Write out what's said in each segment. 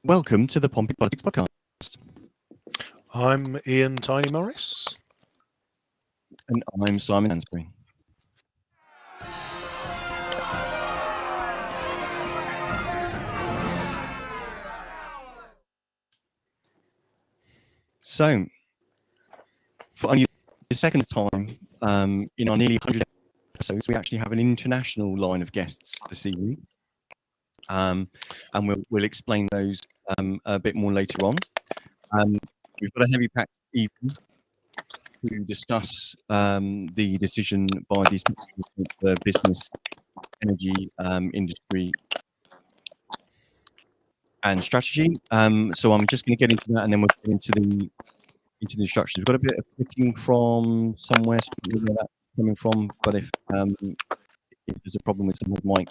Welcome to the Pompey Politics Podcast. I'm Ian Tiny Morris. And I'm Simon Hansbury. So, for only the second time in our nearly 100 episodes, we actually have an international line of guests this evening. And we'll explain those a bit more later on. We've got a heavy packed evening to discuss the decision by the business, energy, industry and strategy. So I'm just going to get into that, and then we'll get into the instructions. We've got a bit of clicking from somewhere, so I don't know where that's coming from. But if there's a problem with someone's mic,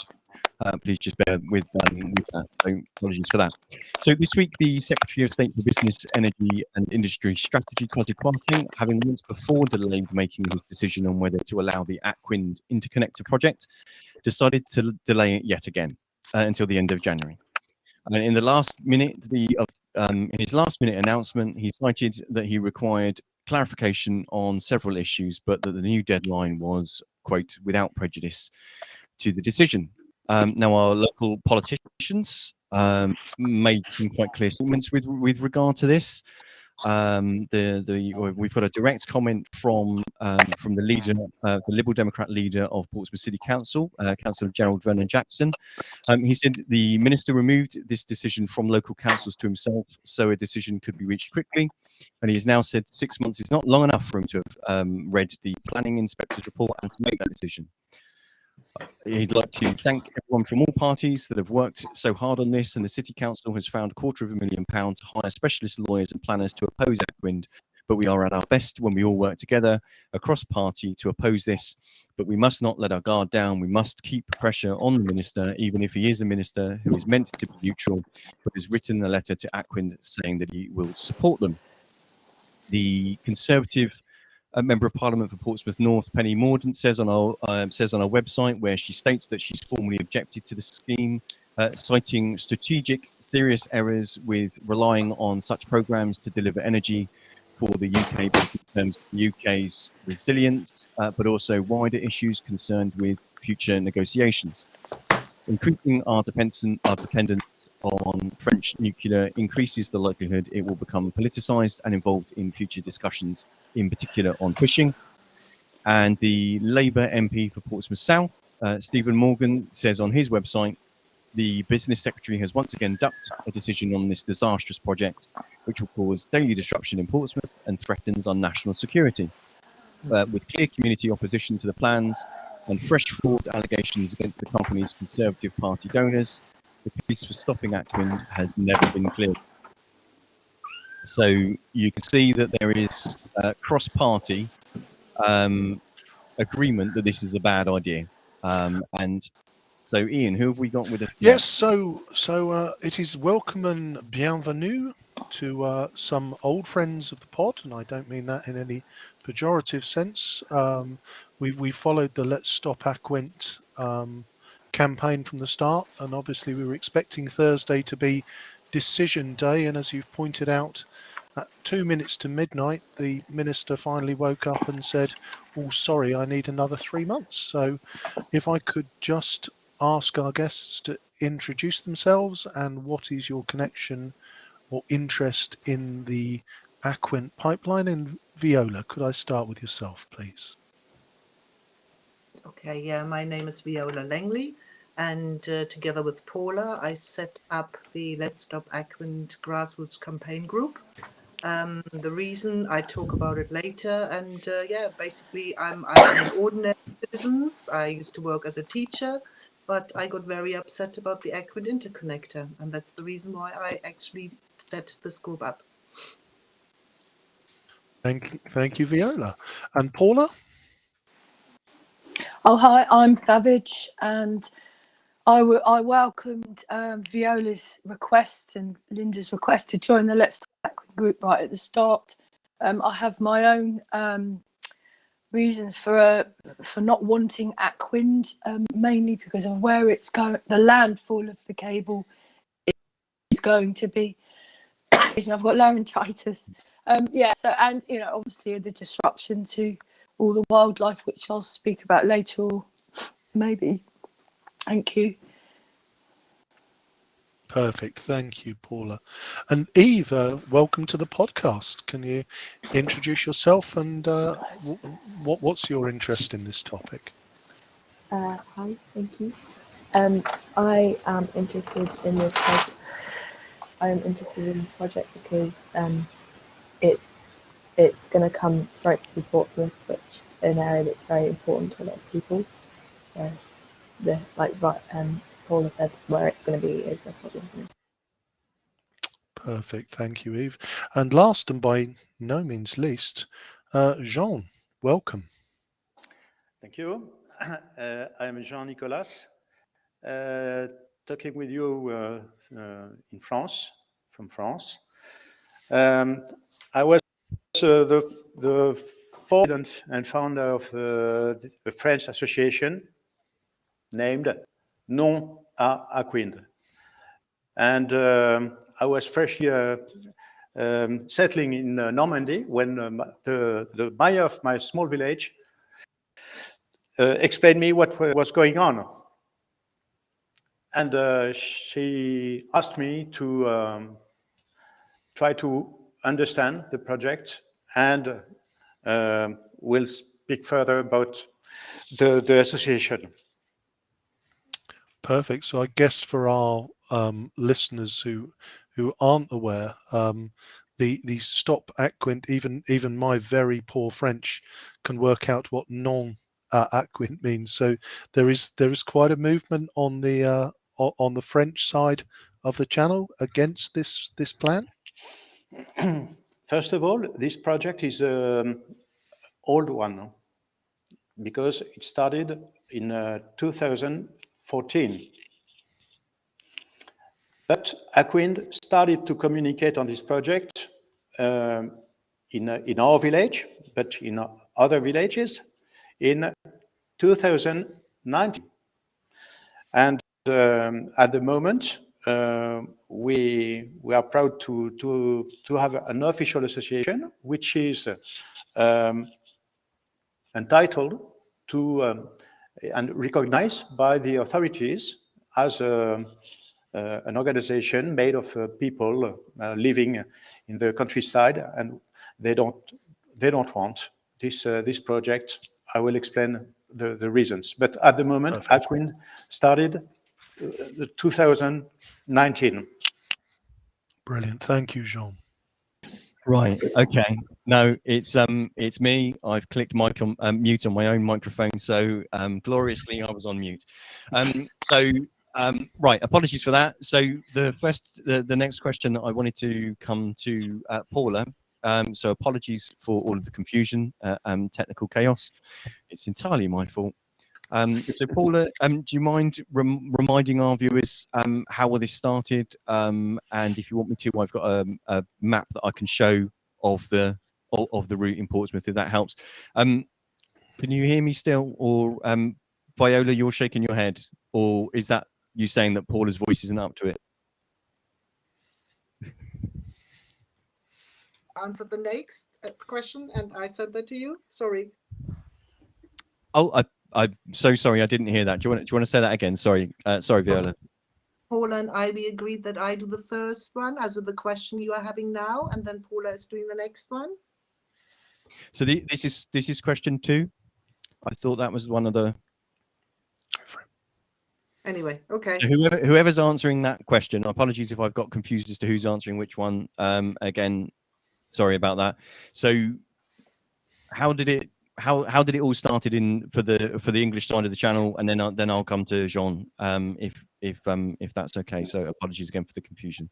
please just bear with that. So apologies for that. So this week, the Secretary of State for Business, Energy and Industry Strategy, Kwasi Kwarteng, having once before delayed making his decision on whether to allow the Aquind interconnector project, decided to delay it yet again until the end of January. And in the last minute, in his last-minute announcement, he cited that he required clarification on several issues, but that the new deadline was, quote, without prejudice to the decision. Now, our local politicians made some quite clear statements with regard to this. We've got a direct comment from the leader, the Liberal Democrat leader of Portsmouth City Council, Councillor Gerald Vernon Jackson. He said the minister removed this decision from local councils to himself, so a decision could be reached quickly. And he has now said 6 months is not long enough for him to have read the planning inspector's report and to make that decision. He'd like to thank everyone from all parties that have worked so hard on this, and the City Council has found £250,000 to hire specialist lawyers and planners to oppose Aquind, but we are at our best when we all work together across party to oppose this. But we must not let our guard down. We must keep pressure on the minister, even if he is a minister who is meant to be neutral, but has written a letter to Aquind saying that he will support them. The Conservative Member of Parliament for Portsmouth North, Penny Mordaunt, says on our website, where she states that she's formally objected to the scheme, citing strategic, serious errors with relying on such programmes to deliver energy for the UK, both in terms of the UK's resilience, but also wider issues concerned with future negotiations. Increasing our dependence on French nuclear increases the likelihood it will become politicised and involved in future discussions, in particular on fishing. And the Labour MP for Portsmouth South, Stephen Morgan, says on his website, the Business Secretary has once again ducked a decision on this disastrous project, which will cause daily disruption in Portsmouth and threatens our national security. With clear community opposition to the plans and fresh fraud allegations against the company's Conservative Party donors, the case for stopping Aquind has never been cleared. So you can see that there is cross-party agreement that this is a bad idea. And so, Ian, who have we got with us? Yes, so it is welcome and bienvenue to some old friends of the pod, and I don't mean that in any pejorative sense. We followed the Let's Stop Aquind campaign from the start, and obviously we were expecting Thursday to be decision day, and as you've pointed out, at 2 minutes to midnight the minister finally woke up and said, oh sorry, I need another 3 months. So if I could just ask our guests to introduce themselves, and what is your connection or interest in the Aquind pipeline? And Viola, could I start with yourself, please? Okay, yeah, my name is Viola Langley, and together with Paula, I set up the Let's Stop Aquind grassroots campaign group. The reason, I talk about it later, and yeah, basically I'm an ordinary citizen. I used to work as a teacher, but I got very upset about the Aquind interconnector, and that's the reason why I actually set this group up. Thank you, Viola. And Paula? Oh, hi, I'm Savage, and I welcomed Viola's request and Linda's request to join the Let's Stop Aquind group right at the start. I have my own reasons for not wanting Aquind, mainly because of where it's going. The landfall of the cable going to be. I've got laryngitis. Yeah. So, and obviously the disruption to all the wildlife, which I'll speak about later, or maybe. Thank you. Perfect. Thank you, Paula. And Eve, welcome to the podcast. Can you introduce yourself and what's your interest in this topic? Hi, thank you. I am interested in this project. Because it's going to come straight through Portsmouth, which is an area that's very important to a lot of people. So Paula said, where it's going to be is a problem for me. Perfect. Thank you, Eve. And last and by no means least, Jean, welcome. Thank you. I am Jean-Nicolas, talking with you in France, from France. I was the president and founder of the French association named Non à Aquind. And I was freshly settling in Normandy when the mayor of my small village explained me what was going on. And she asked me to try to understand the project, and we'll speak further about the association. Perfect. So I guess for our listeners who aren't aware, the stop Aquind, even my very poor French can work out what non Aquind means. So there is quite a movement on the French side of the channel against this plan. First of all, this project is an old one because it started in 2014. But Aquind started to communicate on this project in our village, but in other villages in 2019. And at the moment, we are proud to have an official association which is entitled to and recognized by the authorities as an organization made of people living in the countryside, and they don't want this project. I will explain the reasons. But at the moment, Aquind started 2019. Brilliant. Thank you, Jean. Right. Okay. No, it's me. I've clicked mute on my own microphone, so gloriously I was on mute. Right. Apologies for that. So the next question that I wanted to come to Paula. So apologies for all of the confusion and technical chaos. It's entirely my fault. So Paula, do you mind reminding our viewers how all this started? And if you want me to, I've got a map that I can show of the route in Portsmouth, if that helps. Can you hear me still? Or Viola, you're shaking your head? Or is that you saying that Paula's voice isn't up to it? Answer the next question, and I said that to you. Sorry. Oh, I'm so sorry. I didn't hear that. Do you want to say that again? Sorry. Sorry, Viola. Paula and I, we agreed that I do the first one, as the question you are having now, and then Paula is doing the next one. So this is question 2. I thought that was one of the. Anyway, okay. So whoever's answering that question, apologies if I've got confused as to who's answering which one. Again, sorry about that. So how did it all started for the English side of the channel, and then I'll come to Jean, if that's okay. So apologies again for the confusion.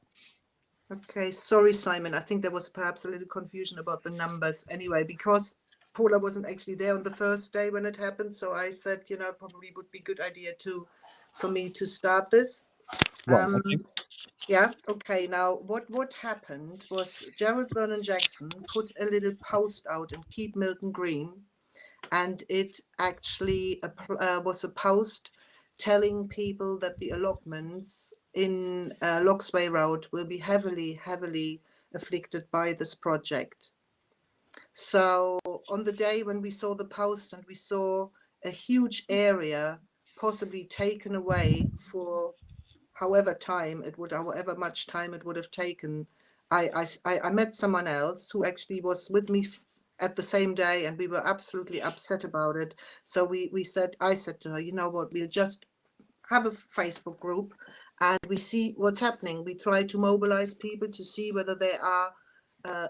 Okay, sorry, Simon. I think there was perhaps a little confusion about the numbers. Anyway, because Paula wasn't actually there on the first day when it happened, so I said, probably would be a good idea for me to start this. Right, okay. Yeah. Okay. Now, what happened was Gerald Vernon Jackson put a little post out in Keep Milton Green, and it actually was a post telling people that the allotments in Loxway Road will be heavily afflicted by this project. So on the day when we saw the post and we saw a huge area possibly taken away for however much time it would have taken, I met someone else who actually was with me at the same day, and we were absolutely upset about it. So I said to her, you know what, we'll just have a Facebook group and we see what's happening. We try to mobilize people to see whether they are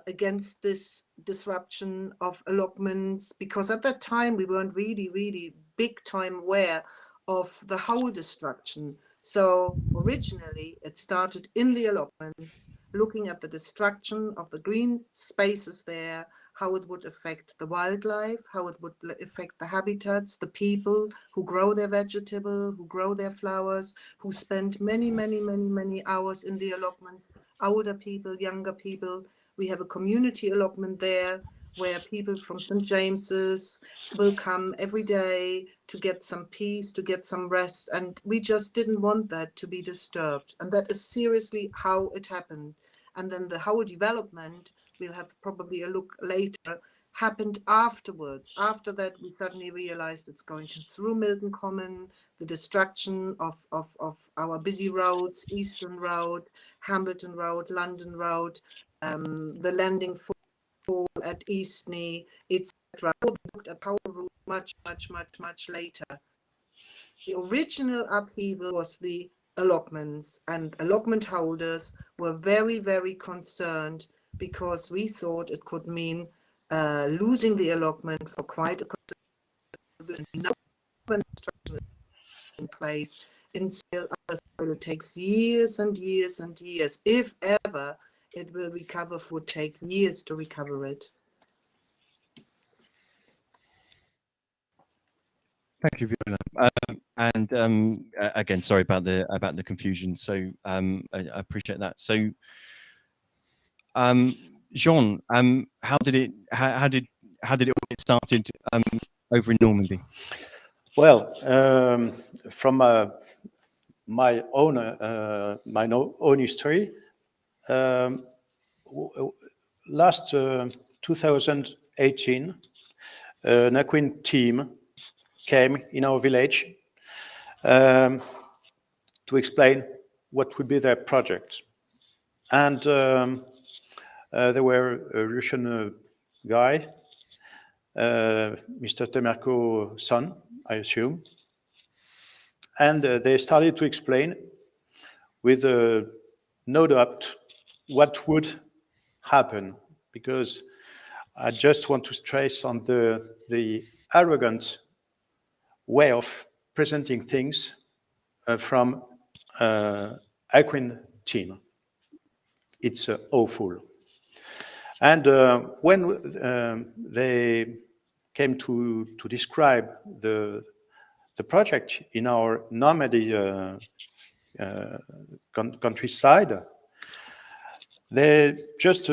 against this disruption of allotments, because at that time we weren't really big time aware of the whole destruction. So originally it started in the allotments, looking at the destruction of the green spaces there, how it would affect the wildlife, how it would affect the habitats, the people who grow their vegetable, who grow their flowers, who spend many hours in the allotments, older people, younger people. We have a community allotment there where people from St. James's will come every day to get some peace, to get some rest. And we just didn't want that to be disturbed. And that is seriously how it happened. And then the whole development, we'll have probably a look later, happened afterwards. After that, we suddenly realized it's going through Milton Common, the destruction of our busy roads, Eastern Road, Hambleton Road, London Road, the landing fall at Eastney, etc. We looked at power route much later. The original upheaval was the allotments, and allotment holders were very concerned because we thought it could mean losing the allotment for quite a considerable construction in place. In still it takes years and years and years. If ever it will recover, would take years to recover it. Thank you, Viola. Again, sorry about the confusion. So I appreciate that. So Jean, how did it all get started over in Normandy? Well, from my own history, last 2018, an Aquind team came in our village to explain what would be their project. And there were a Russian guy, Mr. Temerko's son, I assume. And they started to explain with no doubt what would happen, because I just want to stress on the arrogant way of presenting things from Aquind team. It's awful. And when they came to describe the project in our Normandy countryside, they just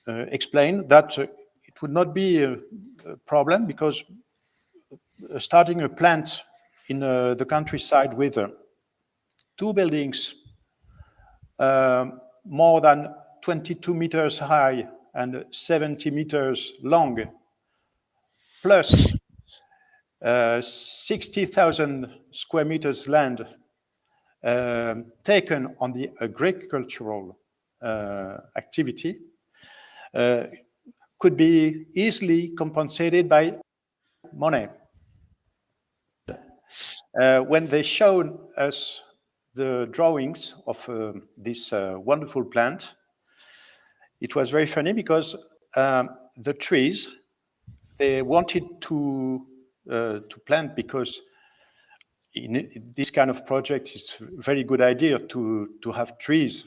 explained that it would not be a problem, because starting a plant in the countryside with 2 buildings more than 22 meters high and 70 meters long, plus 60,000 square meters land taken on the agricultural activity, could be easily compensated by money. When they showed us the drawings of this wonderful plant, it was very funny, because the trees they wanted to plant, because in this kind of project it's a very good idea to have trees.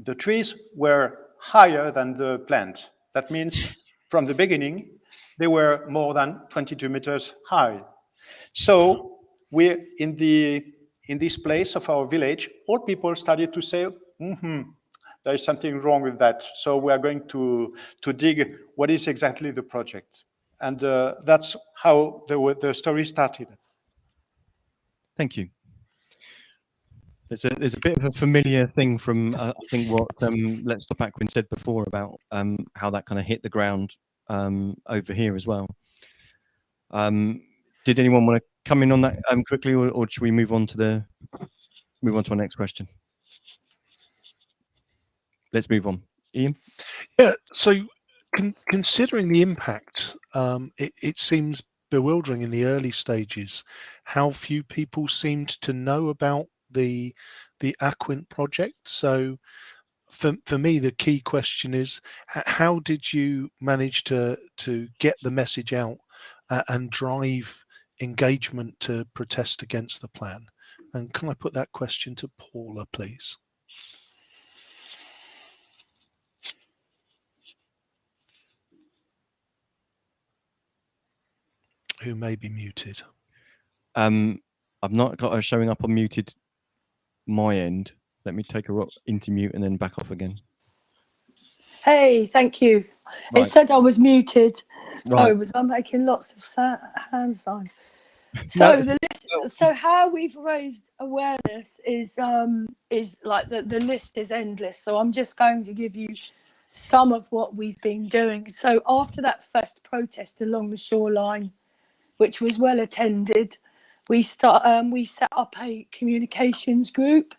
The trees were higher than the plant. That means from the beginning they were more than 22 meters high. So we in this place of our village, all people started to say, there is something wrong with that. So we are going to dig what is exactly the project. And that's how the story started. Thank you. There's a bit of a familiar thing from I think what Let's Stop Aquind said before about how that kind of hit the ground over here as well. Did anyone want to come in on that quickly, or should we move on to our next question? Let's move on. Ian? Yeah, so considering the impact, it seems bewildering in the early stages how few people seemed to know about the Aquind project. So for me, the key question is, how did you manage to get the message out and drive engagement to protest against the plan? And can I put that question to Paula, please? Who may be muted. I've not got her showing up on muted my end. Let me take her into mute and then back off again. Hey, thank you. Right. It said I was muted. Right. So was I making lots of hand signs? So No. the list, so how we've raised awareness is like the list is endless. So I'm just going to give you some of what we've been doing. So after that first protest along the shoreline, which was well attended, we set up a communications group,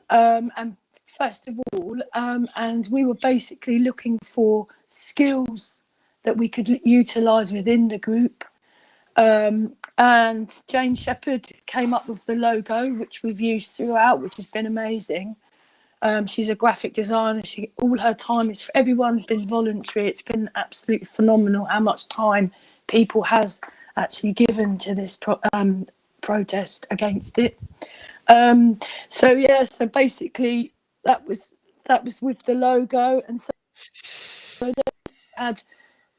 and first of all, and we were basically looking for skills that we could utilise within the group. And Jane Shepherd came up with the logo, which we've used throughout, which has been amazing. She's a graphic designer. All her time is, everyone's been voluntary. It's been absolutely phenomenal how much time people has actually given to this protest against it. So basically that was with the logo, and so they had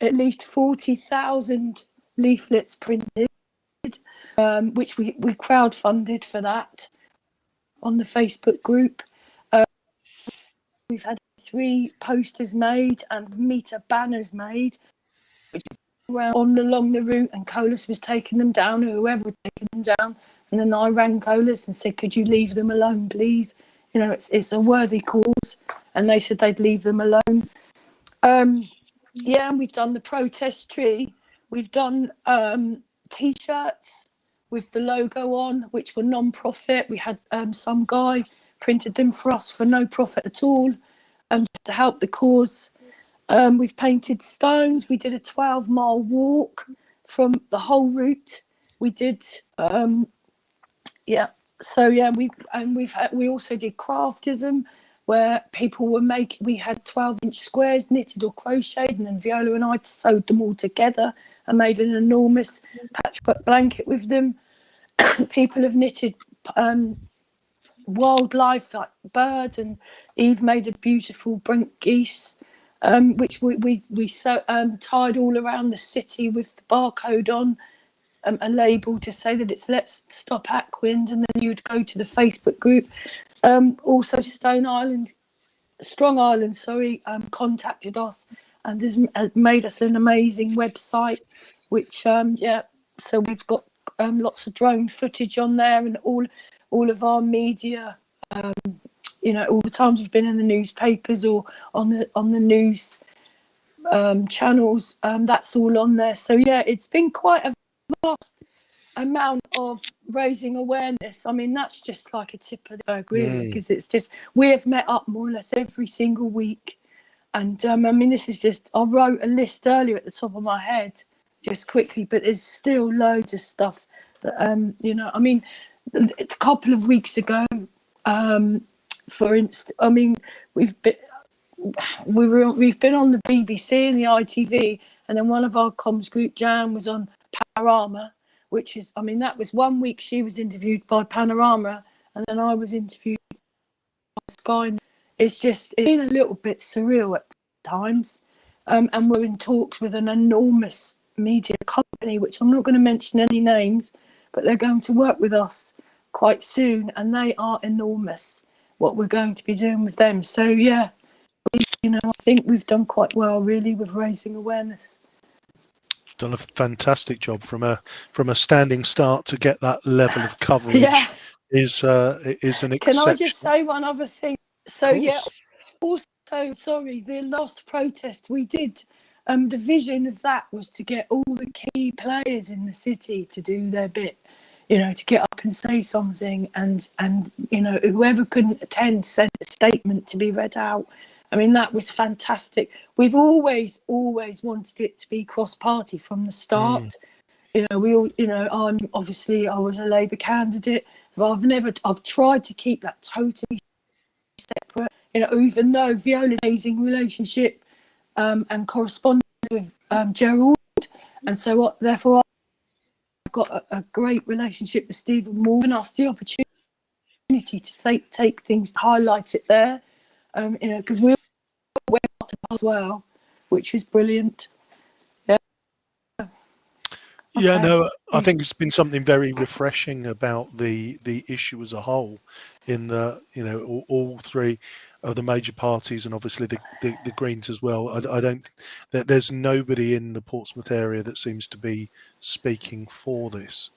at least 40,000 leaflets printed, which we crowdfunded for that on the Facebook group. We've had 3 posters made and meter banners made, which around along the route, and Colas was taking them down, or whoever was taking them down. And then I rang Colas and said, could you leave them alone, please? You know, it's a worthy cause. And they said they'd leave them alone. Yeah, and we've done the protest tree. We've done T-shirts with the logo on, which were non-profit. We had some guy printed them for us for no profit at all, to help the cause. We've painted stones. We did a 12-mile walk from the whole route. We did, we also did craftism, where people were making. We had 12-inch squares knitted or crocheted, and then Viola and I sewed them all together and made an enormous patchwork blanket with them. People have knitted wildlife like birds, and Eve made a beautiful brink geese, which we tied all around the city with the barcode on, a label to say that it's Let's Stop Aquind, and then you'd go to the Facebook group. Also Strong Island, contacted us and made us an amazing website, which so we've got lots of drone footage on there, and all of our media, all the times we've been in the newspapers or on the news channels, that's all on there. So yeah, it's been quite a vast amount of raising awareness. I mean, that's just like a tip of the iceberg, really, because it's just, we have met up more or less every single week. And I mean, this is just, I wrote a list earlier at the top of my head just quickly, but there's still loads of stuff that, I mean, a couple of weeks ago, for instance, I mean, we've been on the BBC and the ITV, and then one of our comms group, Jan, was on Panorama, which is, I mean, that was 1 week she was interviewed by Panorama, and then I was interviewed by Sky. It's been a little bit surreal at times, and we're in talks with an enormous media company, which I'm not going to mention any names, but they're going to work with us quite soon, and they are enormous, what we're going to be doing with them. So yeah, I think we've done quite well, really, with raising awareness. done a fantastic job from a standing start to get that level of coverage. Yeah. Is an Can exception. I just say one other thing? So Of yeah, course. also sorry, the last protest we did, the vision of that was to get all the key players in the city to do their bit, you know, to get up and say something, and you know, whoever couldn't attend sent a statement to be read out. I mean, that was fantastic. We've always wanted it to be cross-party from the start. You know, we all, you know, I was a Labour candidate, but I've tried to keep that totally separate. You know, even though Viola's amazing relationship and correspondence with Gerald, and so therefore I've got a great relationship with Stephen Moore, and us the opportunity to take things, highlight it there, you know, because we went up as well, which was brilliant. Yeah, Okay. no, I think it's been something very refreshing about the issue as a whole, in the, you know, all three of the major parties, and obviously the Greens as well. I don't, there's nobody in the Portsmouth area that seems to be speaking for this.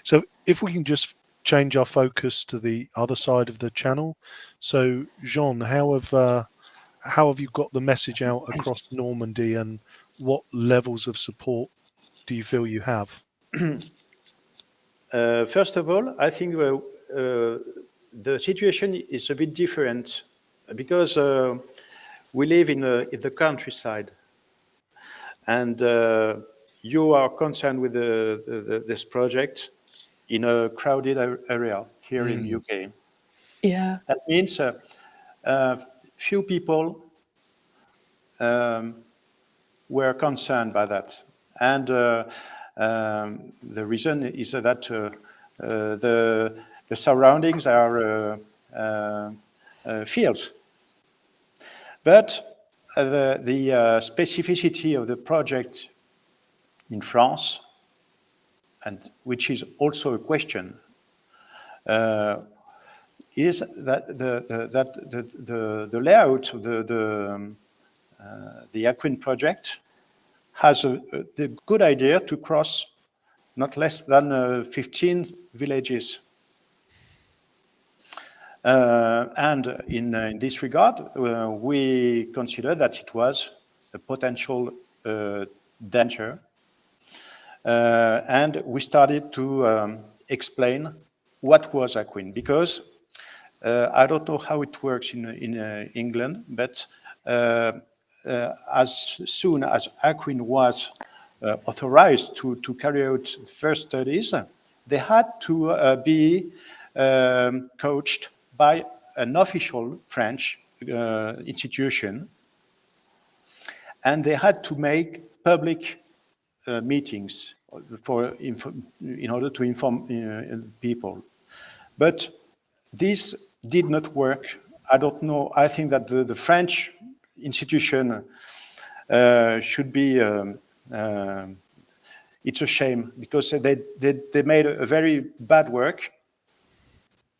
So if we can just change our focus to the other side of the channel. So Jean, how have you got the message out across Normandy, and what levels of support do you feel you have? First of all, I think the situation is a bit different because we live in the countryside, and you are concerned with this project in a crowded area here in UK. Yeah. That means few people were concerned by that, and the reason is that the surroundings are fields. But the specificity of the project in France, and which is also a question, is that the layout of the Aquind project has the good idea to cross not less than 15 villages. And in this regard, we consider that it was a potential danger. And we started to explain what was Aquind, because I don't know how it works in England, but as soon as Aquind was authorized to carry out first studies, they had to be coached by an official French institution, and they had to make public meetings in order to inform people. But this did not work. I don't know. I think that the French institution should be. It's a shame, because they made a very bad work,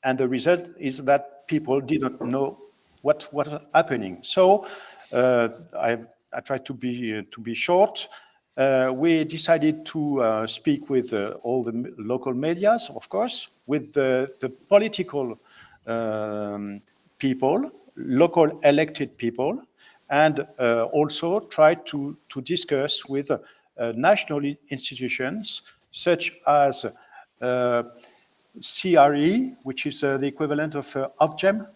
and the result is that people did not know what was happening. So I tried to be short. We decided to speak with all the local medias, of course, with the political people, local elected people, and also tried to discuss with national institutions such as CRE, which is the equivalent of Ofgem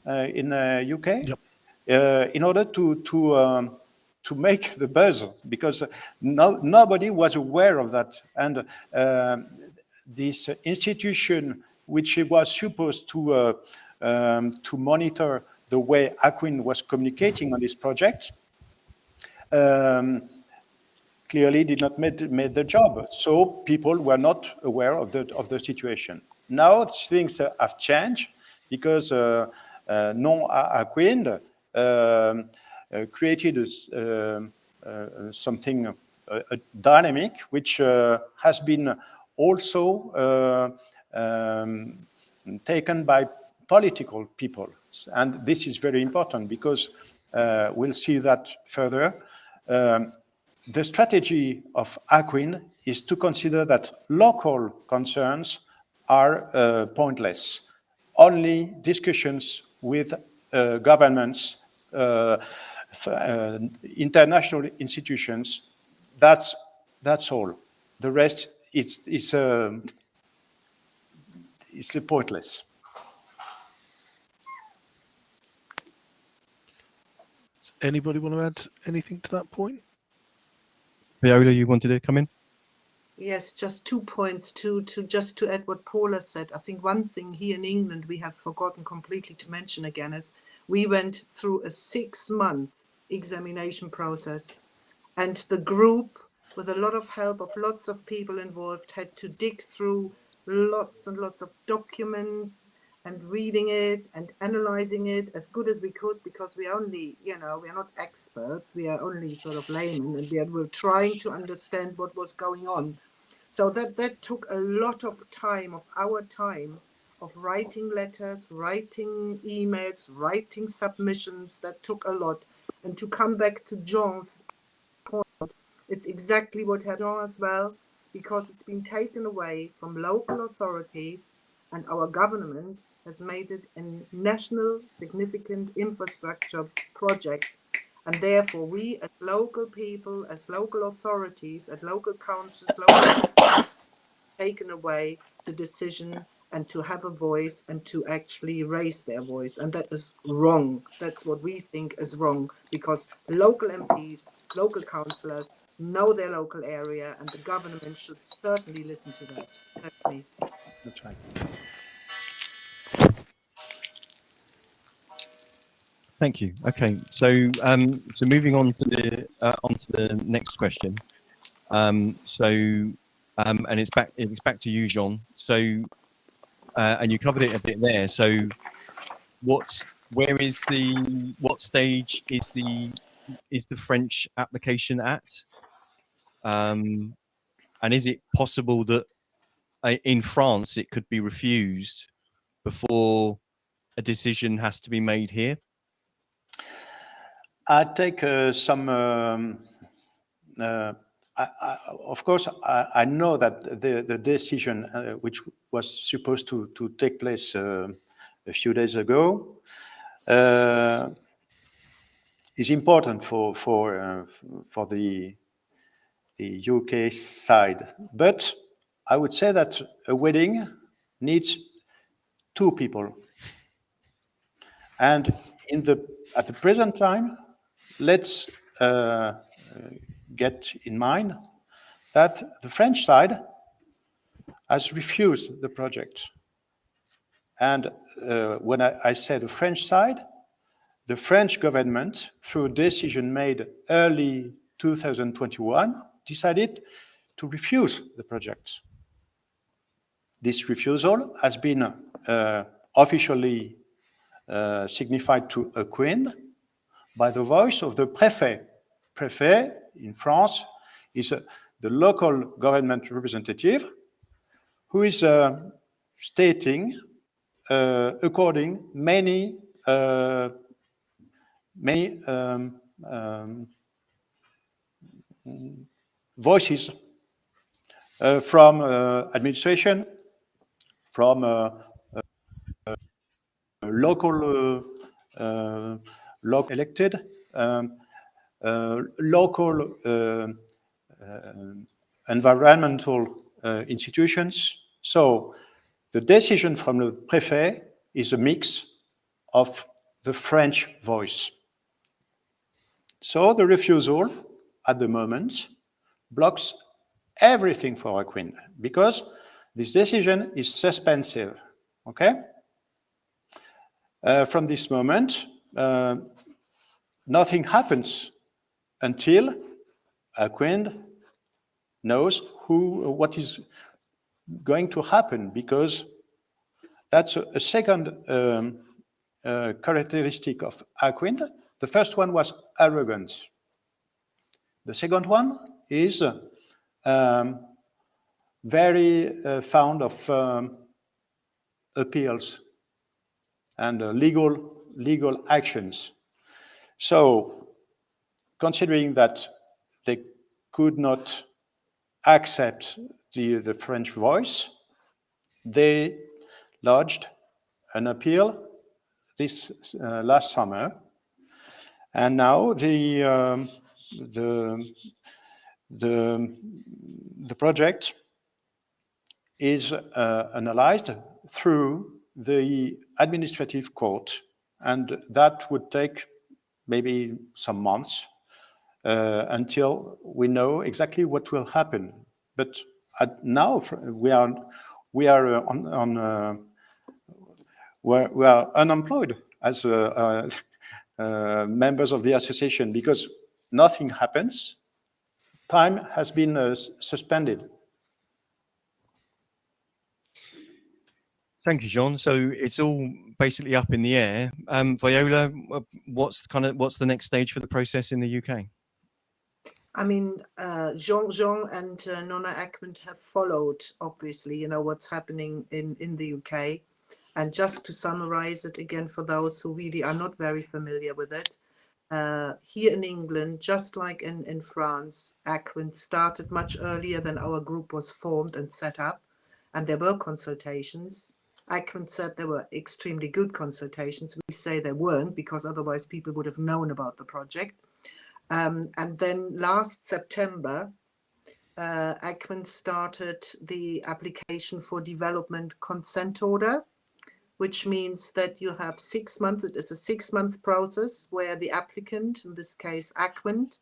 in UK, Yep. in order to make the buzz, because nobody was aware of that. And this institution, which was supposed to monitor the way Aquind was communicating on this project, clearly did not make the job. So people were not aware of the situation. Now things have changed, because Aquind created something, a dynamic, which has been also taken by political people. And this is very important, because we'll see that further. the strategy of Aquind is to consider that local concerns are pointless. Only discussions with governments, international institutions, that's all. The rest is pointless. Does anybody want to add anything to that point? Viola, you wanted to come in? Yes, just 2 points to add what Paula said. I think one thing here in England we have forgotten completely to mention again is we went through a 6-month examination process, and the group, with a lot of help of lots of people involved, had to dig through lots and lots of documents and reading it and analyzing it as good as we could, because we only, we are not experts, we are only sort of laymen, and we were trying to understand what was going on. So that took a lot of time, of our time, of writing letters, writing emails, writing submissions. That took a lot. And to come back to Jean's point, it's exactly what happened as well, because it's been taken away from local authorities, and our government has made it a national significant infrastructure project. And therefore, we as local people, as local authorities, as local councils, taken away the decision and to have a voice and to actually raise their voice. And that is wrong. That's what we think is wrong, because local MPs, local councillors know their local area, and the government should certainly listen to that. That's me. That's right. Thank you. Okay, so moving on to the next question. And it's back to you, Jean. So and you covered it a bit there. So what stage is the French application at? And is it possible that in France it could be refused before a decision has to be made here? I take some. Of course, I know that the decision, which was supposed to take place a few days ago, is important for the UK side. But I would say that a wedding needs 2 people, and at the present time, let's get in mind that the French side has refused the project. And when I say the French side, the French government, through a decision made early 2021, decided to refuse the project. This refusal has been officially signified to Aquind by the voice of the préfet. Préfet in France is the local government representative who is stating, according many voices from administration, from local elected, local environmental institutions. So the decision from the préfet is a mix of the French voice. So the refusal at the moment blocks everything for Aquind, because this decision is suspensive. Okay? From this moment, nothing happens until Aquind knows what is going to happen, because that's a second characteristic of Aquind. The first one was arrogance. The second one is very fond of appeals and legal actions. So, considering that they could not accept the French voice, they lodged an appeal this last summer, and now the project is analyzed through the administrative court, and that would take maybe some months until we know exactly what will happen. But now we are unemployed as members of the association because nothing happens. Time has been suspended. Thank you, Jean. So it's all basically up in the air. Viola, what's the next stage for the process in the UK? I mean, Jean and Nona Aquind have followed, obviously, what's happening in the UK. And just to summarize it again for those who really are not very familiar with it, here in England, just like in France, Aquind started much earlier than our group was formed and set up, and there were consultations. Aquind said there were extremely good consultations. We say there weren't because otherwise people would have known about the project. And then last September, Aquind started the application for development consent order, which means that you have 6 months. It is a 6-month process where the applicant, in this case Aquind,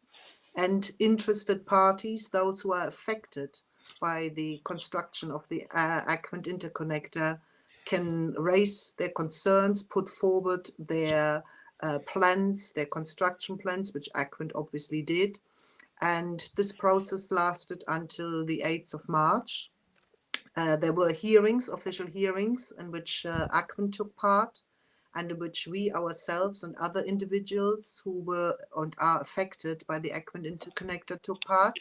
and interested parties, those who are affected by the construction of the Aquind interconnector, can raise their concerns, put forward their plans, their construction plans, which Aquind obviously did. And this process lasted until the 8th of March. There were hearings, official hearings, in which Aquind took part, and in which we ourselves and other individuals who were and are affected by the Aquind interconnector took part.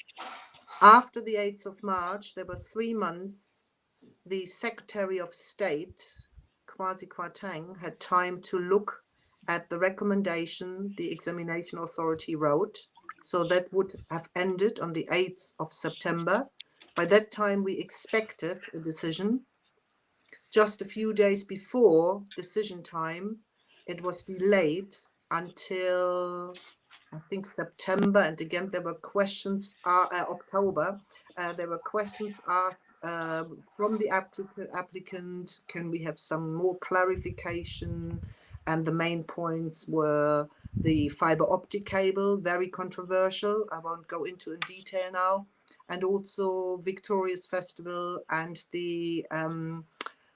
After the 8th of March, there were 3 months. The Secretary of State, Kwasi Kwarteng, had time to look at the recommendation the examination authority wrote. So that would have ended on the 8th of September. By that time, we expected a decision. Just a few days before decision time, it was delayed until, I think, September. And again, there were questions, October. There were questions asked from the applicant. Can we have some more clarification? And the main points were the fiber optic cable, very controversial. I won't go into in detail now. And also Victoria's Festival and the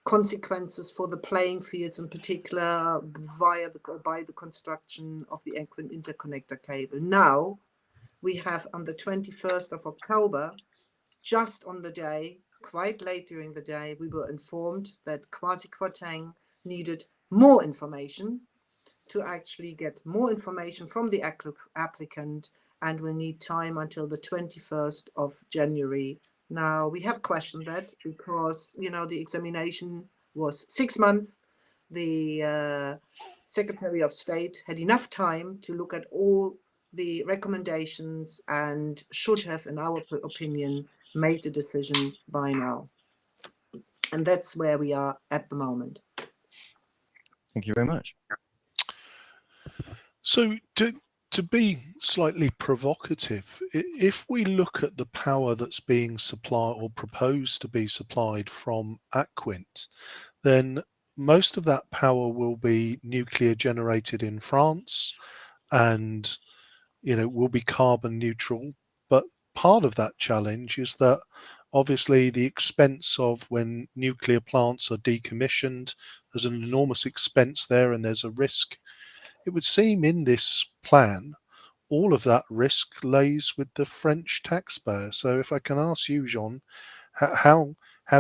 consequences for the playing fields, in particular by the construction of the Aquind interconnector cable. Now we have on the 21st of October, just on the day, quite late during the day, we were informed that Kwasi Kwarteng needed more information to actually get more information from the applicant, and will need time until the 21st of January. Now, we have questioned that because, the examination was 6 months. The Secretary of State had enough time to look at all the recommendations and should have, in our opinion, made a decision by now. And that's where we are at the moment. Thank you very much. So to be slightly provocative, if we look at the power that's being supplied or proposed to be supplied from Aquind, then most of that power will be nuclear generated in France and, will be carbon neutral. But part of that challenge is that obviously the expense of when nuclear plants are decommissioned, there's an enormous expense there and there's a risk. It would seem in this plan, all of that risk lays with the French taxpayer. So if I can ask you, Jean, how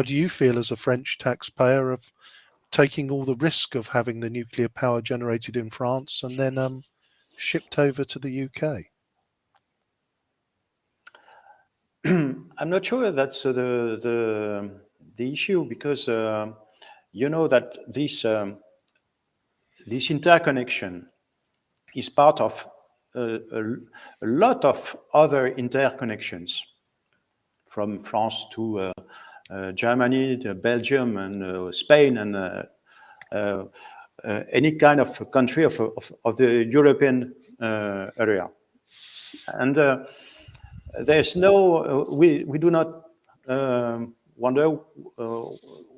do you feel as a French taxpayer of taking all the risk of having the nuclear power generated in France and then shipped over to the UK? I'm not sure that's the issue, because you know that this interconnection is part of a lot of other interconnections from France to Germany, to Belgium, and Spain, and any kind of country of the European area. And there's no, we do not wonder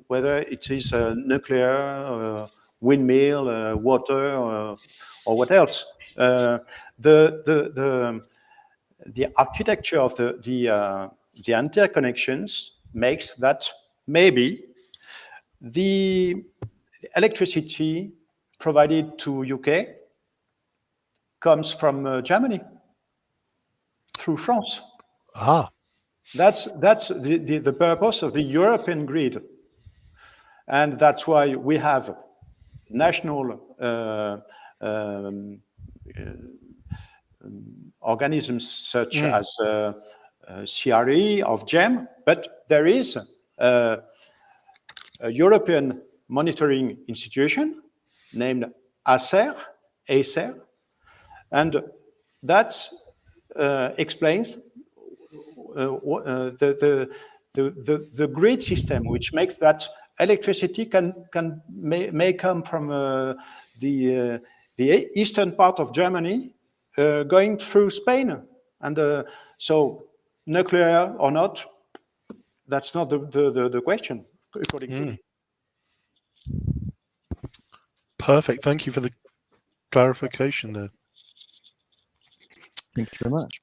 whether it is a nuclear, windmill, water, or what else. The architecture of the interconnections makes that maybe the electricity provided to UK comes from Germany through France. Ah, That's the purpose of the European grid. And that's why we have national organisms such as CRE of GEM, but there is a European monitoring institution named ACER, and that explains the grid system, which makes that electricity may come from the eastern part of Germany, going through Spain, and so nuclear or not, that's not the question, according to me. perfect. Thank you for the clarification there. Thank you very much.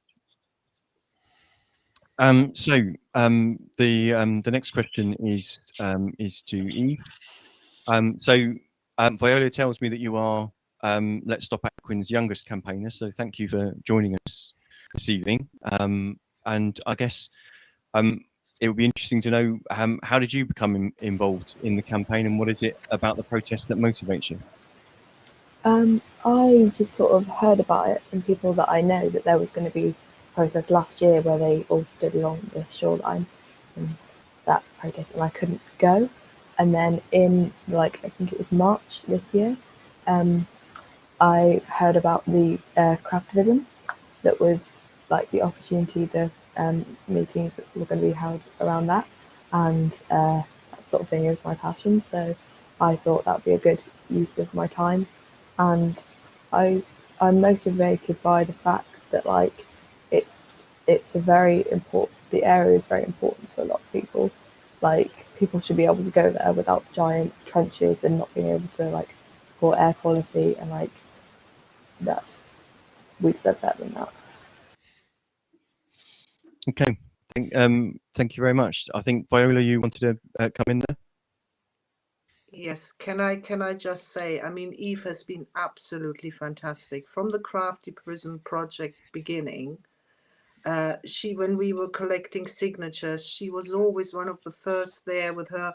So the next question is to Eve. Viola tells me that you are Let's Stop Aquind's youngest campaigner. So thank you for joining us this evening. And I guess it would be interesting to know how did you become involved in the campaign, and what is it about the protest that motivates you? I just sort of heard about it from people that I know, that there was going to be a protest last year where they all stood along the shoreline, and that protest, and I couldn't go. And then in I think it was March this year, I heard about the craftivism that was the opportunity, the meetings that were going to be held around that, and that sort of thing is my passion. So I thought that'd be a good use of my time, and I'm motivated by the fact that it's a very important. The area is very important to a lot of people. People should be able to go there without giant trenches and not being able to poor air quality, and that we deserve better than that. Okay, thank you very much. I think Viola, you wanted to come in there. Yes, can I just say, I mean, Eve has been absolutely fantastic from the Crafty Prism project beginning. When we were collecting signatures, she was always one of the first there with a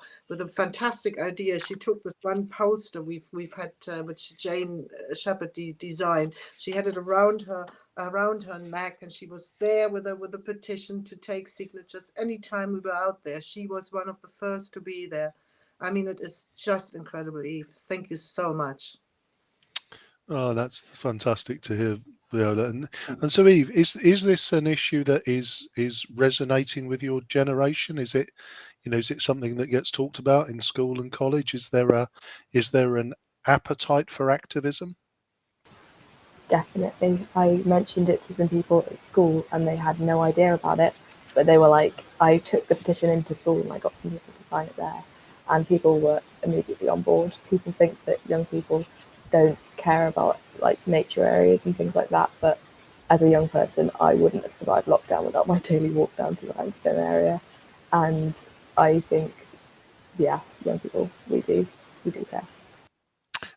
fantastic idea. She took this one poster we've had, which Jane Shepherd designed. She had it around her neck, and she was there with a petition to take signatures anytime we were out there. She was one of the first to be there. I mean, it is just incredible, Eve. Thank you so much. Oh, that's fantastic to hear, Viola. And so, Eve, is this an issue that is resonating with your generation? Is it something that gets talked about in school and college? Is there an appetite for activism? Definitely. I mentioned it to some people at school and they had no idea about it, but they were like, I took the petition into school and I got some people to sign it there, and people were immediately on board. People think that young people don't care about nature areas and things like that, but as a young person, I wouldn't have survived lockdown without my daily walk down to the Limestone area. And I think, yeah, young people, we do care.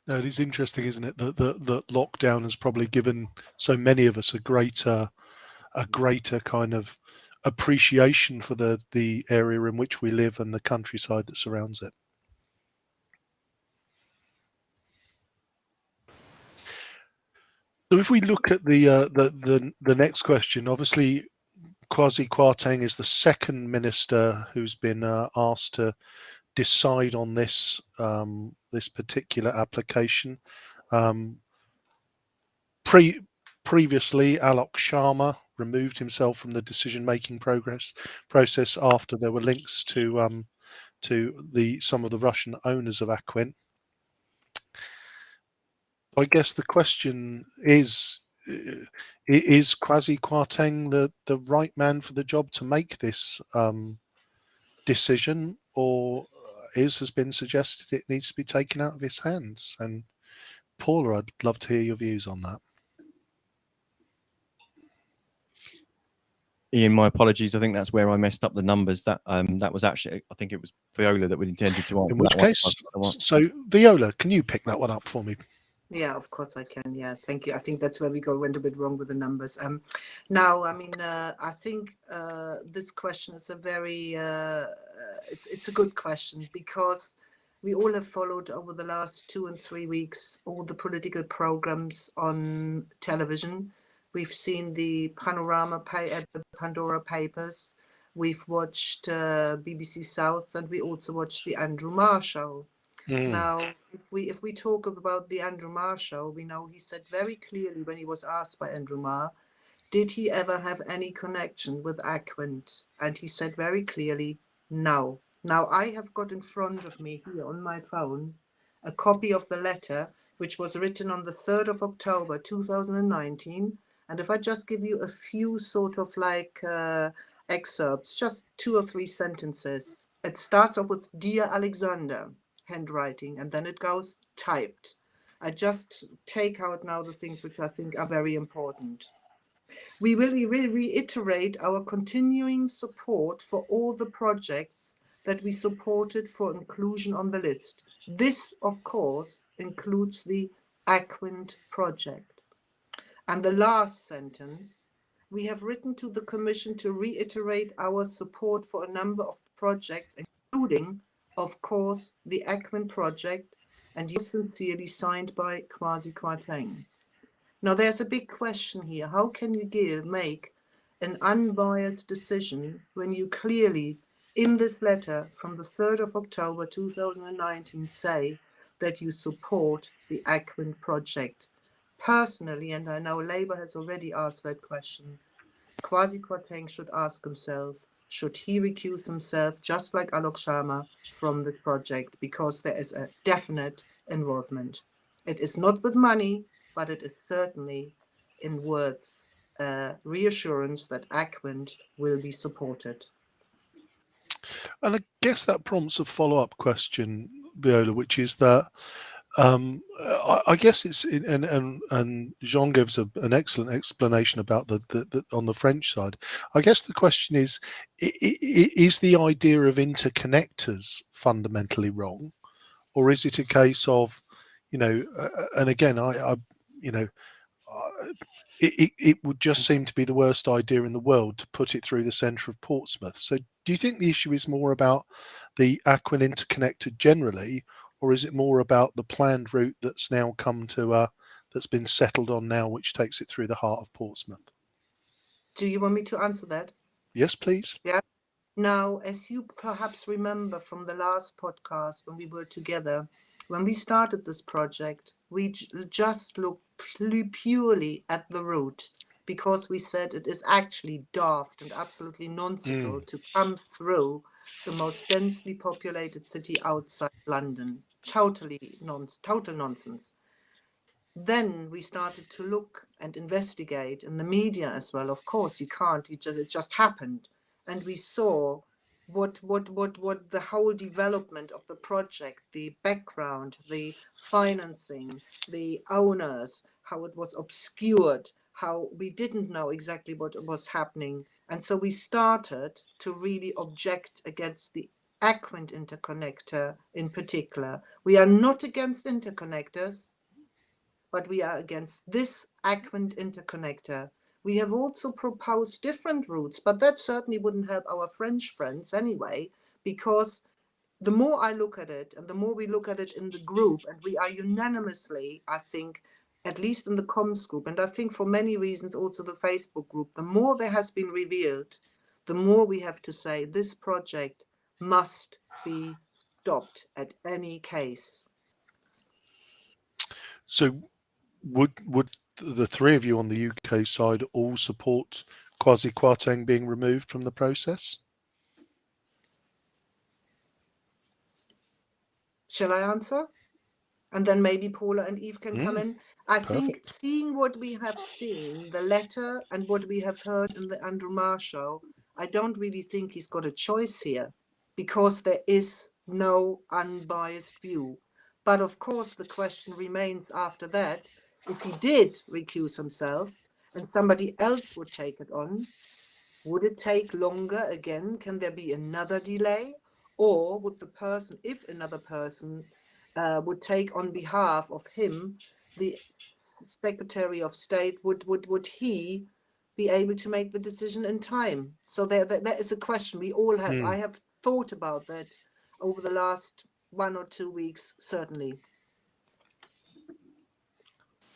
No, it is interesting, isn't it, that lockdown has probably given so many of us a greater kind of appreciation for the area in which we live and the countryside that surrounds it. So if we look at the next question, obviously Kwasi Kwarteng is the second minister who's been asked to decide on this particular application. Previously, Alok Sharma removed himself from the decision-making process after there were links to some of the Russian owners of Aquind. I guess the question is Kwasi Kwarteng the right man for the job to make this decision, or has been suggested it needs to be taken out of his hands? And Paula, I'd love to hear your views on that. Ian, my apologies. I think that's where I messed up the numbers. That was actually, I think it was Viola that we intended to answer. In which that case, one. so Viola, can you pick that one up for me? Yeah, of course I can. Yeah, thank you. I think that's where we went a bit wrong with the numbers. Now, I mean, I think this question is a very, it's a good question, because we all have followed over the last 2 and 3 weeks all the political programs on television. We've seen the the Pandora Papers. We've watched BBC South, and we also watched the Andrew Marr show. Now, if we talk about the Andrew Marr show, we know he said very clearly when he was asked by Andrew Marr, did he ever have any connection with Aquind? And he said very clearly, no. Now, I have got in front of me here on my phone a copy of the letter, which was written on the 3rd of October 2019. And if I just give you a few sort of like excerpts, just 2 or 3 sentences. It starts off with, "Dear Alexander," handwriting, and then it goes typed. I just take out now the things which I think are very important. We will reiterate our continuing support for all the projects that we supported for inclusion on the list. This, of course, includes the Aquind project. And the last sentence, we have written to the Commission to reiterate our support for a number of projects, including, of course, the Aquind project, and yours sincerely, signed by Kwasi Kwarteng. Now, there's a big question here. How can you make an unbiased decision when you clearly, in this letter from the 3rd of October 2019, say that you support the Aquind project? Personally, and I know Labour has already asked that question, Kwasi Kwarteng should ask himself, should he recuse himself, just like Alok Sharma, from this project, because there is a definite involvement. It is not with money, but it is certainly in words, reassurance that Aquind will be supported. And I guess that prompts a follow-up question, Viola, which is that I guess it's and Jean gives an excellent explanation about the on the French side. I guess the question is the idea of interconnectors fundamentally wrong, or is it a case of, and again, it would just seem to be the worst idea in the world to put it through the centre of Portsmouth. So do you think the issue is more about the Aquind interconnector generally, or is it more about the planned route that's now come to that's been settled on now, which takes it through the heart of Portsmouth? Do you want me to answer that? Yes, please. Yeah. Now, as you perhaps remember from the last podcast when we were together, when we started this project, we just looked purely at the route, because we said it is actually daft and absolutely nonsensical to come through the most densely populated city outside London. Total nonsense. Then we started to look and investigate in the media as well. Of course, you can't, it just happened. And we saw what the whole development of the project, the background, the financing, the owners, how it was obscured, how we didn't know exactly what was happening. And so we started to really object against the Aquind interconnector in particular. We are not against interconnectors, but we are against this Aquind interconnector. We have also proposed different routes, but that certainly wouldn't help our French friends anyway, because the more I look at it, and the more we look at it in the group, and we are unanimously, I think, at least in the comms group, and I think for many reasons also the Facebook group, the more there has been revealed, the more we have to say this project must be stopped at any case. So would the three of you on the UK side all support Kwasi Kwarteng being removed from the process? Shall I answer? And then maybe Paula and Eve can come in. I think Perfect. seeing what we have seen, the letter and what we have heard in the Andrew Marr show, I don't really think he's got a choice here because there is no unbiased view. But of course, the question remains after that, if he did recuse himself and somebody else would take it on, would it take longer again? Can there be another delay? Or would the person, if another person would take on behalf of him, the Secretary of State, would he be able to make the decision in time? So there is a question we all have. I have thought about that over the last 1 or 2 weeks, certainly.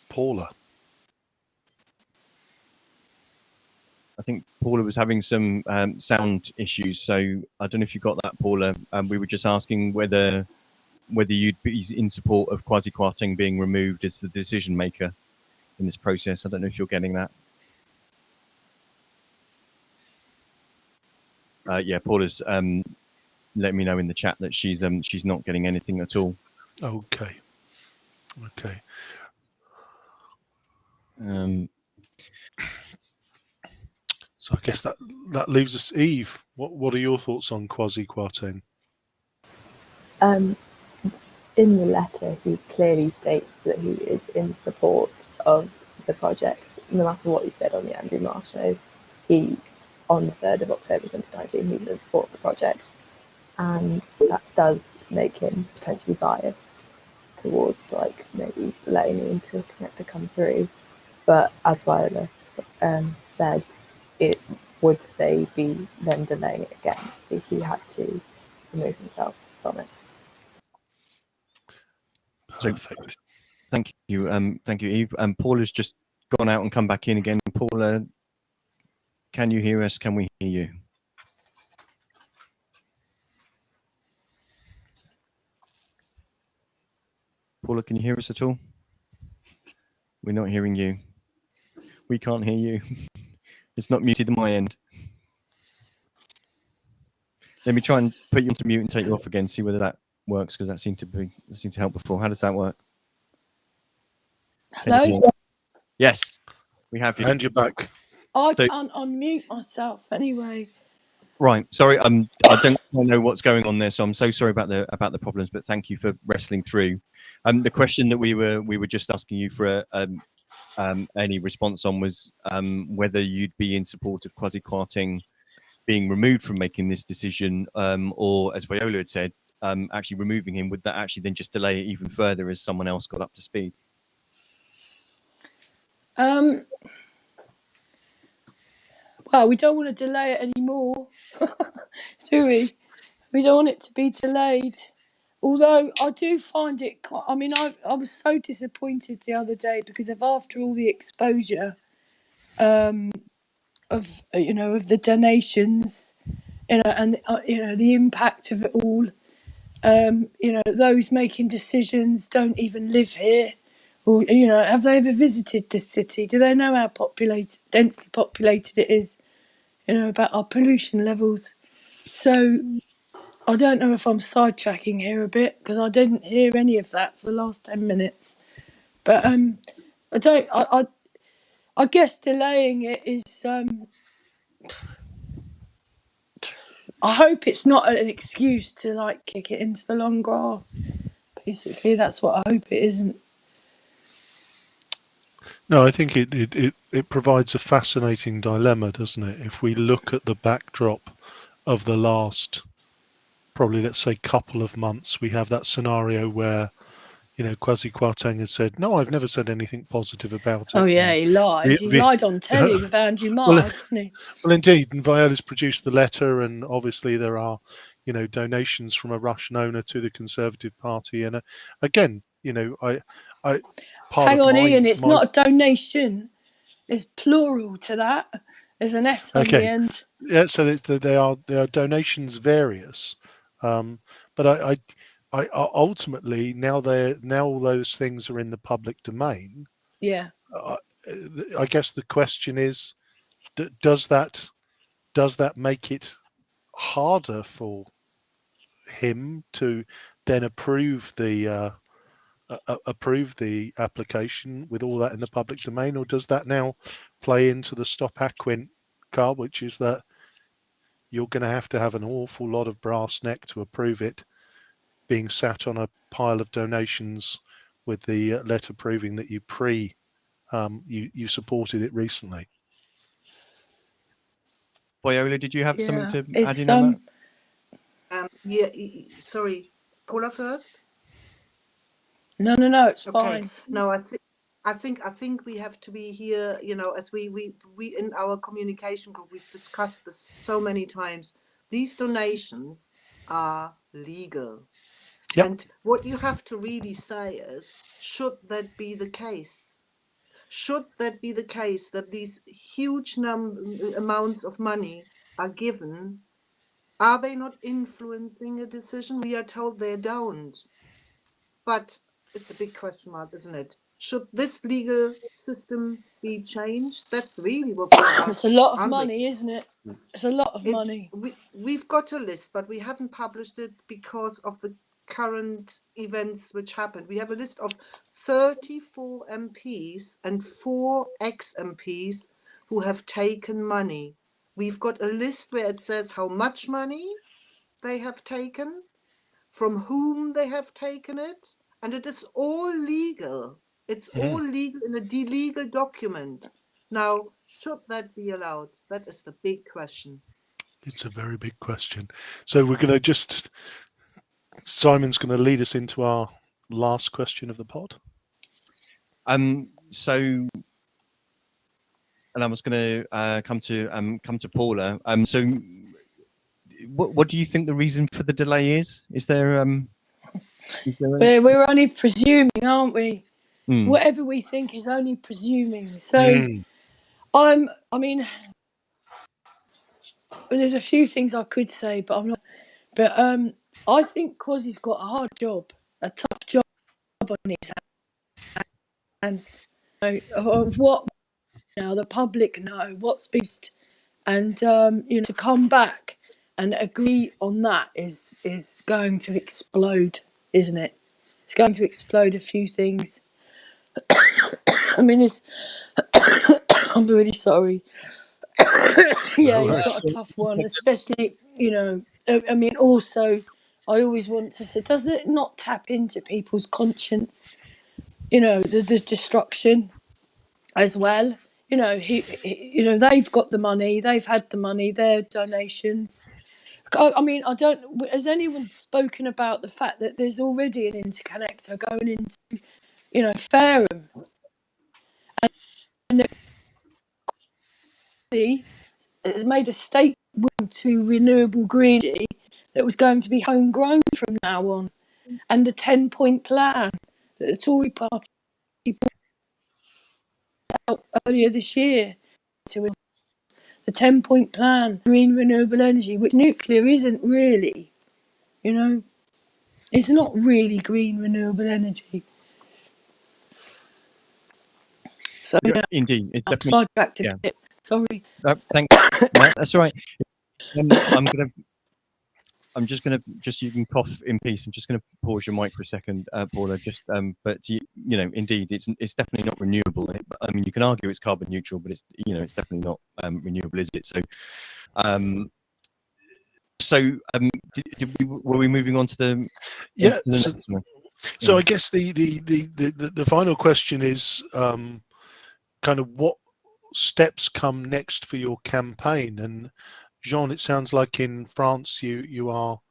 Paula. I think Paula was having some sound issues, so I don't know if you got that, Paula. We were just asking whether you'd be in support of Kwasi Kwarteng being removed as the decision maker in this process. I don't know if you're getting that. Yeah, Paula's let me know in the chat that she's not getting anything at all. Okay. So I guess that leaves us. Eve, what are your thoughts on Kwasi Kwarteng? In the letter, he clearly states that he is in support of the project, no matter what he said on the Andrew Marr show. He, on the 3rd of October 2019, he was in support of the project, and that does make him potentially biased towards like maybe letting the interconnector come through. But as Viola said, would they be then delaying it again if he had to remove himself from it? Perfect. Thank you, Eve. Paula's just gone out and come back in again. Paula, can you hear us? Can we hear you? Paula, can you hear us at all? We're not hearing you. We can't hear you. It's not muted on my end. Let me try and put you onto mute and take you off again, see whether that works, because that seemed to help before. How does that work? Hello? Yes, we have you. And you're back. I can't unmute myself anyway. Right. Sorry, I don't know what's going on there, so I'm so sorry about the problems. But thank you for wrestling through. The question that we were just asking you for any response on was whether you'd be in support of Kwasi Kwarteng being removed from making this decision, or as Viola had said, actually removing him. Would that actually then just delay it even further as someone else got up to speed? Well, we don't want to delay it anymore, do we? We don't want it to be delayed. Although I do find it, I mean, I was so disappointed the other day because after all the exposure of the donations, and the impact of it all, those making decisions don't even live here, or have they ever visited this city? Do they know how densely populated it is? About our pollution levels. So I don't know if I'm sidetracking here a bit because I didn't hear any of that for the last 10 minutes. But I guess delaying it is. I hope it's not an excuse to kick it into the long grass. Basically, that's what I hope it isn't. No, I think it provides a fascinating dilemma, doesn't it? If we look at the backdrop of the last, probably let's say couple of months, we have that scenario where, Kwasi Kwarteng has said, "No, I've never said anything positive about it." Oh yeah, he lied. He lied on telly with Andrew Marr, didn't he? Well, indeed, and Viola's produced the letter, and obviously there are, donations from a Russian owner to the Conservative Party, and again, Hang on, Ian. It's not a donation. It's plural to that. There's an S on the end. Yeah, so they are donations various, but I ultimately now all those things are in the public domain. Yeah. I guess the question is, does that make it harder for him to then approve the application with all that in the public domain, or does that now play into the Stop Aquind card, which is that you're going to have an awful lot of brass neck to approve it, being sat on a pile of donations with the letter proving that you supported it recently? Viola, did you have something to add It's in on that? Sorry, Paula first. no, it's Okay. fine. No, I think we have to be here. You know, as we in our communication group, we've discussed this so many times. These donations are legal. Yep. And what you have to really say is, should that be the case? Should that be the case that these huge amounts of money are given? Are they not influencing a decision? We are told they don't. But it's a big question mark, isn't it? Should this legal system be changed? That's really what we are. It's a lot of aren't we? money, isn't it? It's a lot of money. We've got a list, but we haven't published it because of the current events which happened. We have a list of 34 MPs and 4 ex-MPs who have taken money. We've got a list where it says how much money they have taken, from whom they have taken it, and it is all legal. It's all legal in a legal document. Now, should that be allowed? That is the big question. It's a very big question. So we're going to Simon's going to lead us into our last question of the pod. So, and I was going to come to Paula. So, what do you think the reason for the delay is? Is there We're only presuming, aren't we? Hmm. Whatever we think is only presuming. So, I mean, there's a few things I could say, but I'm not. But I think Kwasi's got a hard job, a tough job on his hands. Of what now the public know, what's best, and to come back and agree on that is going to explode, isn't it? It's going to explode a few things. I mean, I'm really sorry. Yeah, he's got a tough one, especially, I mean, also, I always want to say, does it not tap into people's conscience? The destruction as well. They've got the money, they've had the money, their donations. I mean, has anyone spoken about the fact that there's already an interconnector going into, Fareham? And the made a statement to renewable green that was going to be homegrown from now on, and the 10-point plan that the Tory party put out earlier this year, to the 10-point plan, green renewable energy, which nuclear isn't really, it's not really green renewable energy. So yeah, indeed, it's I'm definitely sidetracked a bit. Sorry. Thanks. No, that's all right. I'm just gonna so you can cough in peace. I'm just gonna pause your mic for a second, Paula. But indeed, it's definitely not renewable. I mean, you can argue it's carbon neutral, but it's definitely not renewable, is it? Were we moving on to the? Yeah. The next one? So I guess the final question is kind of what steps come next for your campaign. And Jean, it sounds like in France you're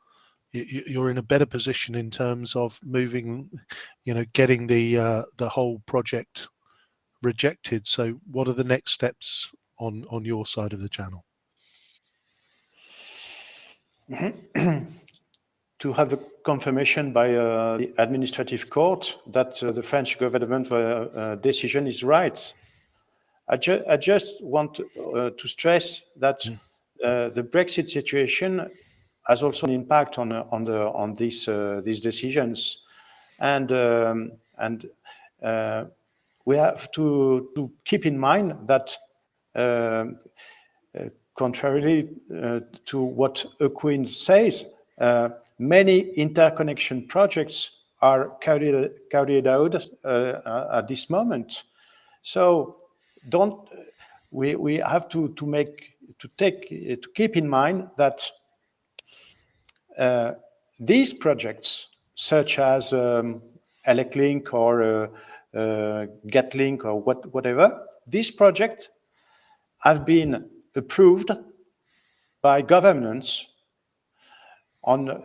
in a better position in terms of moving, getting the whole project rejected. So what are the next steps on your side of the channel? To have the confirmation by the administrative court that the French government decision is right. I just want to stress that the Brexit situation has also an impact on these decisions, and we have to keep in mind that contrarily to what Aquind says, many interconnection projects are carried out at this moment. So we have to keep in mind that these projects, such as ElecLink or GetLink or whatever, these projects have been approved by governments according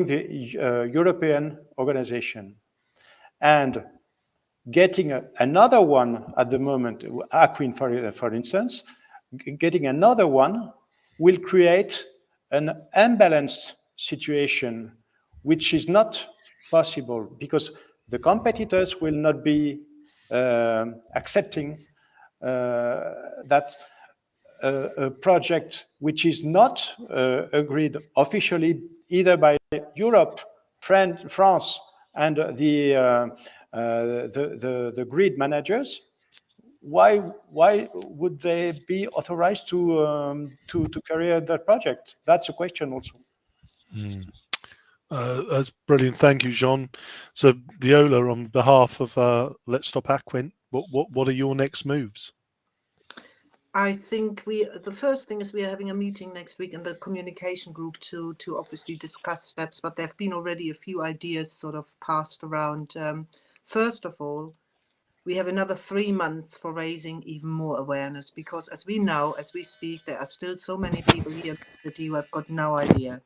to the European organization, and getting another one at the moment, Aquind for instance, getting another one will create an unbalanced situation, which is not possible because the competitors will not be accepting that a project which is not agreed officially either by Europe, France, and the grid managers. Why would they be authorized to carry out that project? That's a question also. That's brilliant. Thank you, Jean. So, Viola, on behalf of Let's Stop Aquind, what are your next moves? I think the first thing is we are having a meeting next week in the communication group to obviously discuss steps, but there have been already a few ideas sort of passed around. First of all, we have another 3 months for raising even more awareness, because as we know, as we speak, there are still so many people here in the city who have got no idea.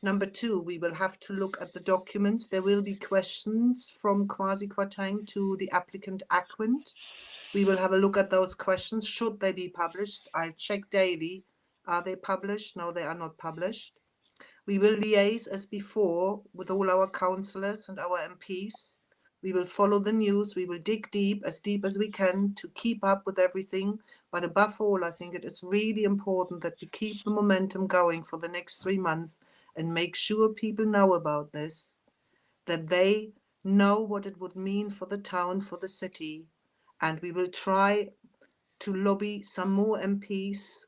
Number 2, we will have to look at the documents. There will be questions from Kwasi Kwarteng to the applicant Aquind. We will have a look at those questions. Should they be published? I check daily. Are they published? No, they are not published. We will liaise as before with all our councillors and our MPs. We will follow the news. We will dig deep as we can to keep up with everything. But above all, I think it is really important that we keep the momentum going for the next 3 months and make sure people know about this, that they know what it would mean for the town, for the city. And we will try to lobby some more MPs,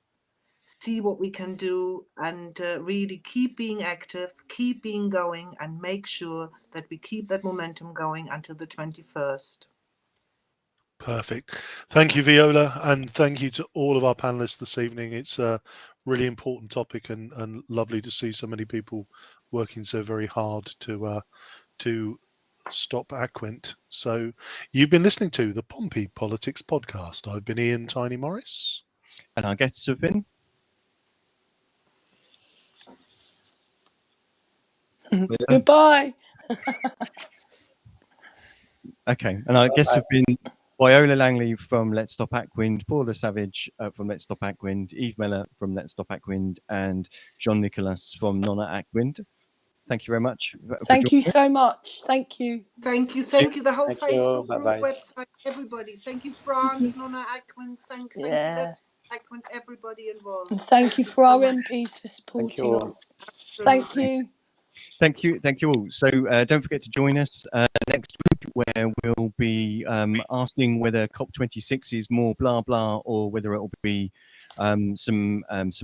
see what we can do, and really keep being active, keep being going, and make sure that we keep that momentum going until the 21st. Perfect. Thank you, Viola, and thank you to all of our panelists this evening. It's a really important topic and lovely to see so many people working so very hard to stop Aquind. So you've been listening to the Pompey Politics Podcast. I've been Ian Tiny Morris. And our guests have been Goodbye. okay, and our guests have been Viola Langley from Let's Stop Aquind, Paula Savage from Let's Stop Aquind, Eve Miller from Let's Stop Aquind, and Jean Nicolas from Nona Aquind. Thank you very much. Thank you so much. Thank you. Thank you. The whole Facebook group, website, everybody. Thank you, France, Nona Aquind. Thank you, Let's Stop Aquind, everybody involved. And thank you for our MPs for supporting us. Thank you. Thank you all. So don't forget to join us next week, where we'll be asking whether COP26 is more blah blah, or whether it will be some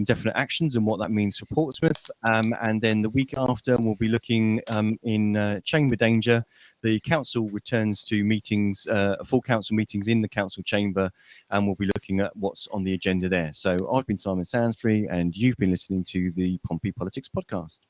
definite actions and what that means for Portsmouth. And then the week after, we'll be looking in chamber danger. The council returns to meetings, full council meetings in the council chamber, and we'll be looking at what's on the agenda there. So I've been Simon Sansbury, and you've been listening to the Pompey Politics Podcast.